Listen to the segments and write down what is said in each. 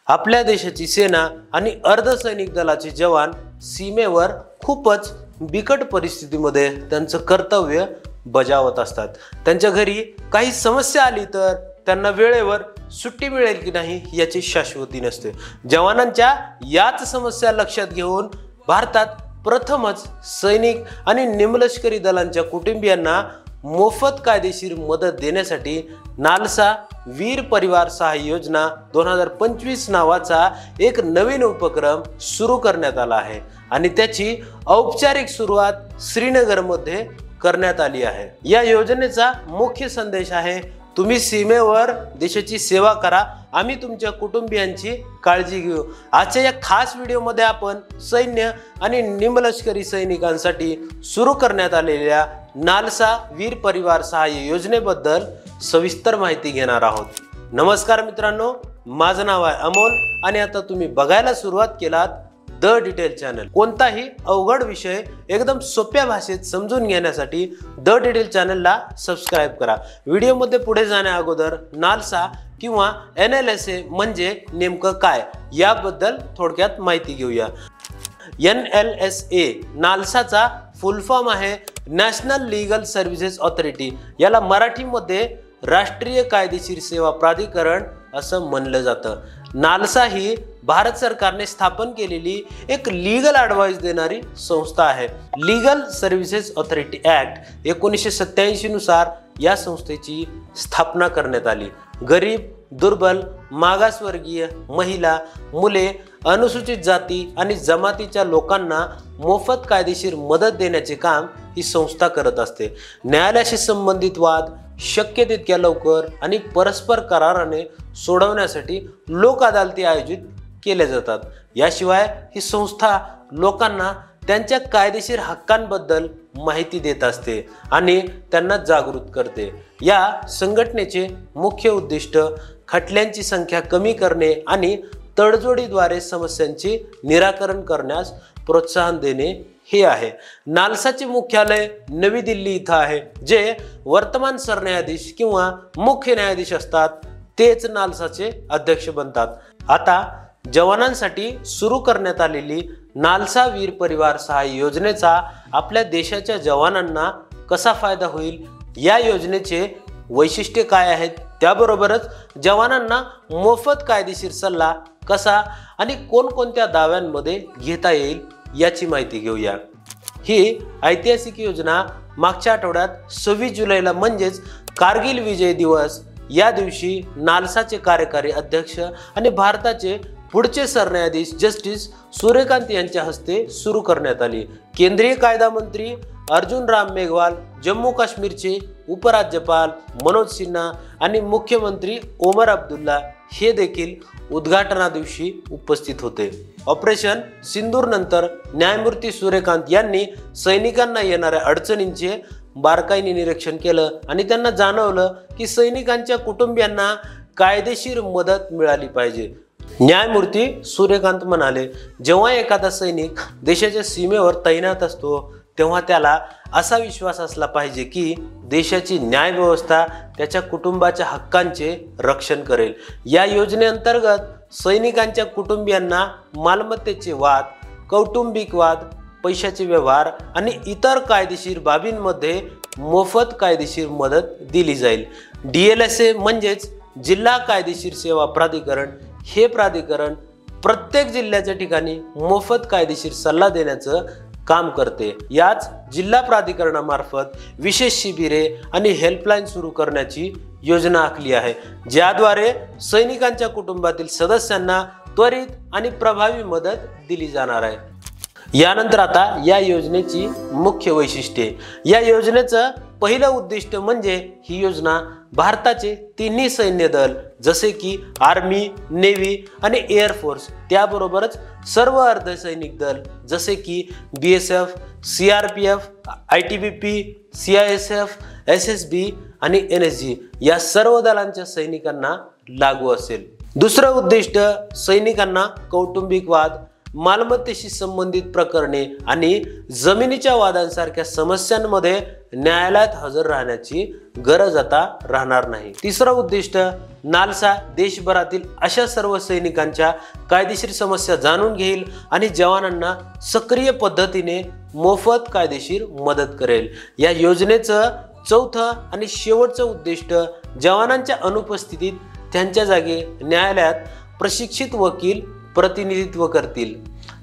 आपल्या देशाची सेना आणि अर्धसैनिक दलाचे जवान सीमेवर खूपच बिकट परिस्थितीमध्ये त्यांचं कर्तव्य बजावत असतात। त्यांच्या घरी काही समस्या आली तर त्यांना वेळेवर सुट्टी मिळेल की नाही याची शाश्वती नसते। जवानांच्या याच समस्या लक्षात घेऊन भारतात प्रथमच सैनिक आणि निमलष्करी दलांच्या कुटुंबियांना मोफत कायदेशीर मदत देण्यासाठी नालसा वीर परिवार सहाय्य योजना 2025 नावाचा एक नवीन उपक्रम सुरू करण्यात आला आहे आणि त्याची औपचारिक सुरुवात श्रीनगरमध्ये करण्यात आली आहे। या योजनेचा मुख्य संदेश आहे, तुम्ही सीमेवर देशाची सेवा करा, आम्ही तुमच्या कुटुंबियांची काळजी घेऊ। आजच्या या खास व्हिडिओमध्ये आपण सैन्य आणि निमलष्करी सैनिकांसाठी सुरू करण्यात आलेल्या नालसा वीर परिवार सहाय्य योजनेबद्दल सविस्तर माहिती घेणार आहोत। नमस्कार मित्रांनो, माझं नाव आहे अमोल आणि आता तुम्ही बघायला सुरुवात केलात द डिटेल चॅनल। कोणताही अवघड विषय एकदम सोप्या भाषेत समजून घेण्यासाठी द डिटेल चॅनलला सबस्क्राइब करा। व्हिडिओमध्ये पुढे जाण्या अगोदर नालसा किंवा NLSA म्हणजे नेमकं काय याबद्दल थोडक्यात माहिती घेऊया। NLSA नालसाचा फुल फॉर्म आहे नॅशनल लीगल सर्व्हिसेस ऑथॉरिटी। याला मराठीमध्ये राष्ट्रीय कायदेशीर सेवा प्राधिकरण असं म्हणलं जातं। नालसा ही भारत सरकारने स्थापन केलेली एक लीगल ॲडवाइस देणारी संस्था आहे। लीगल सर्व्हिसेस ऑथॉरिटी ॲक्ट 1987 नुसार या संस्थेची स्थापना करण्यात आली। गरीब, दुर्बल, मागासवर्गीय, महिला, मुले, अनुसूचित जाती आणि जमातीच्या लोकांना मोफत कायदेशीर मदत देण्याचे काम ही संस्था करत असते। न्यायालयाशी संबंधित वाद शक्य तितक्या लवकर आणि परस्पर कराराने सोडवण्यासाठी लोक अदालती आयोजित केल्या जातात। याशिवाय ही संस्था लोकांना त्यांच्या कायदेशीर हक्कांबद्दल माहिती देत असते आणि त्यांना जागृत करते। या संघटनेचे मुख्य उद्दिष्ट खटल्यांची संख्या कमी करणे आणि तडजोडीद्वारे समस्यांचे निराकरण करण्यास प्रोत्साहन देणे हे आहे। नालसाचे मुख्यालय नवी दिल्ली इथं आहे। जे वर्तमान सरन्यायाधीश किंवा मुख्य न्यायाधीश असतात तेच नालसाचे अध्यक्ष बनतात। आता जवानांसाठी सुरू करण्यात आलेली नालसा वीर परिवार सहाय्य योजनेचा आपल्या देशाच्या जवानांना कसा फायदा होईल, या योजनेचे वैशिष्ट्य काय आहेत, त्याबरोबरच जवानांना मोफत कायदेशीर सल्ला कसा आणि कोणकोणत्या दाव्यांमध्ये घेता येईल याची माहिती घेऊया। ही ऐतिहासिक योजना मागच्या आठवड्यात 26 जुलैला म्हणजेच कारगिल विजय दिवस या दिवशी नालसाचे कार्यकारी अध्यक्ष आणि भारताचे पुढचे सरन्यायाधीश जस्टिस सूर्यकांत यांच्या हस्ते सुरू करण्यात आली। केंद्रीय कायदा मंत्री अर्जुन राम मेघवाल, जम्मू काश्मीरचे उपराज्यपाल मनोज सिन्हा आणि मुख्यमंत्री ओमर अब्दुल्ला हे देखील उद्घाटना दिवशी उपस्थित होते। ऑपरेशन सिंदूर नंतर न्यायमूर्ती सूर्यकांत यांनी सैनिकांना येणाऱ्या अडचणींचे बारकाईने निरीक्षण केलं आणि त्यांना जाणवलं की सैनिकांच्या कुटुंबियांना कायदेशीर मदत मिळाली पाहिजे। न्यायमूर्ती सूर्यकांत म्हणाले, जेव्हा एखादा सैनिक देशाच्या सीमेवर तैनात असतो तेव्हा त्याला असा विश्वास असला पाहिजे की देशाची न्याय व्यवस्था त्याच्या कुटुंबाच्या हक्कांचे रक्षण करेल। या योजनेअंतर्गत सैनिकांच्या कुटुंबियांना मालमत्तेचे वाद, कौटुंबिक वाद, पैशाचे व्यवहार आणि इतर कायदेशीर बाबींमध्ये मोफत कायदेशीर मदत दिली जाईल। DLSA म्हणजेच जिल्हा कायदेशीर सेवा प्राधिकरण हे प्राधिकरण प्रत्येक जिल्ह्याच्या ठिकाणी मोफत कायदेशीर सल्ला देण्याचं काम करते। याच जिल्हा प्राधिकरणामार्फत विशेष शिबिरे आणि हेल्पलाईन सुरू करण्याची योजना आखली आहे, ज्याद्वारे सैनिकांच्या कुटुंबातील सदस्यांना त्वरित आणि प्रभावी मदत दिली जाणार आहे। यानंतर आता या योजनेची मुख्य वैशिष्ट्ये। या योजनेचं पहिलं उद्दिष्ट म्हणजे ही योजना भारताचे तिन्ही सैन्य दल जसे की आर्मी, नेव्ही आणि एअर फोर्स, त्याबरोबरच सर्व अर्धसैनिक दल जसे की BSF, CRPF, ITBP, CISF, SSB आणि NSG या सर्व दलांच्या सैनिकांना लागू असेल। दुसरं उद्दिष्ट सैनिकांना कौटुंबिक वाद मालमत्तेशी संबंधित प्रकरणे आणि जमिनीच्या वादांसारख्या समस्यांमध्ये न्यायालयात हजर राहण्याची गरज आता राहणार नाही। तिसरं उद्दिष्ट, नालसा देशभरातील अशा सर्व सैनिकांच्या कायदेशीर समस्या जाणून घेईल आणि जवानांना सक्रिय पद्धतीने मोफत कायदेशीर मदत करेल। या योजनेचं चौथं आणि शेवटचं उद्दिष्ट, जवानांच्या अनुपस्थितीत त्यांच्या जागी न्यायालयात प्रशिक्षित वकील प्रतिनिधित्व करतील।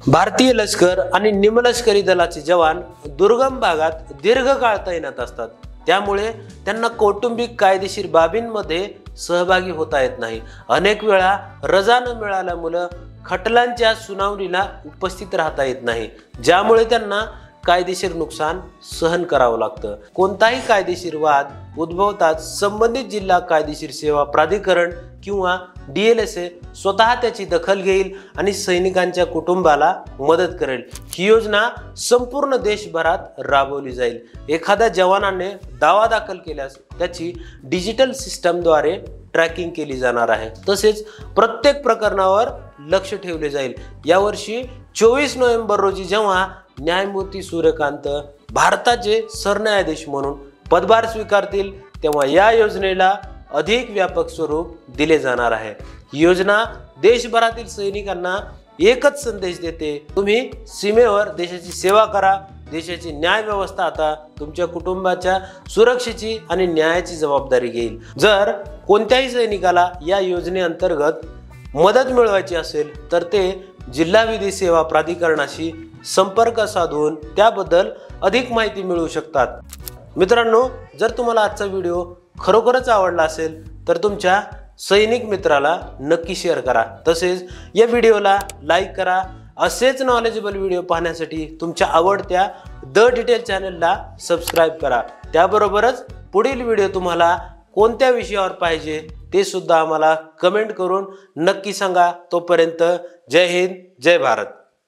भारतीय लष्कर आणि निमलष्करी दलाचे जवान दुर्गम भागात दीर्घकाळ तैनात असतात, त्यामुळे त्यांना कौटुंबिक कायदेशीर बाबींमध्ये सहभागी होता येत नाही। अनेक वेळा रजा न मिळाल्यामुळे खटल्यांच्या सुनावणीला उपस्थित राहता येत नाही, ज्यामुळे त्यांना कायदेशीर नुकसान सहन करावं लागतं। कोणताही कायदेशीर वाद उद्भवताच संबंधित जिल्हा कायदेशीर सेवा प्राधिकरण किंवा DLSA स्वतः त्याची दखल घेईल आणि सैनिकांच्या कुटुंबाला मदत करेल। ही योजना संपूर्ण देशभरात राबवली जाईल। एखाद्या जवानाने दावा दाखल केल्यास त्याची डिजिटल सिस्टमद्वारे ट्रॅकिंग केली जाणार आहे, तसेच प्रत्येक प्रकरणावर लक्ष ठेवले जाईल। यावर्षी 24 नोव्हेंबर रोजी जेव्हा न्यायमूर्ती सूर्यकांत भारताचे सरन्यायाधीश म्हणून पदभार स्वीकारतील, तेव्हा या योजनेला अधिक व्यापक स्वरूप दिले जाणार आहे। ही योजना देशभरातील सैनिकांना एकच संदेश देते, तुम्ही सीमेवर देशाची सेवा करा। देशाची न्याय व्यवस्था आता तुमच्या कुटुंबाच्या सुरक्षेची आणि न्यायाची जबाबदारी घेईल। जर कोणत्याही सैनिकाला या योजनेअंतर्गत मदत मिळवायची असेल तर ते जिल्हा विधी सेवा प्राधिकरणाशी संपर्क साधून त्याबद्दल अधिक माहिती मिळवू शकतात। मित्रांनो, जर तुम्हाला आजचा व्हिडिओ खरोखरच आवडला असेल तर तुमच्या सैनिक मित्राला नक्की शेअर करा, तसेच या व्हिडिओला लाईक करा। असेच नॉलेजेबल व्हिडिओ पाहण्यासाठी तुमच्या आवडत्या द डिटेल चॅनलला सबस्क्राईब करा। त्याबरोबरच पुढील व्हिडिओ तुम्हाला कोणत्या विषयावर पाहिजे ते सुद्धा आम्हाला कमेंट करून नक्की सांगा। तोपर्यंत जय हिंद, जय भारत।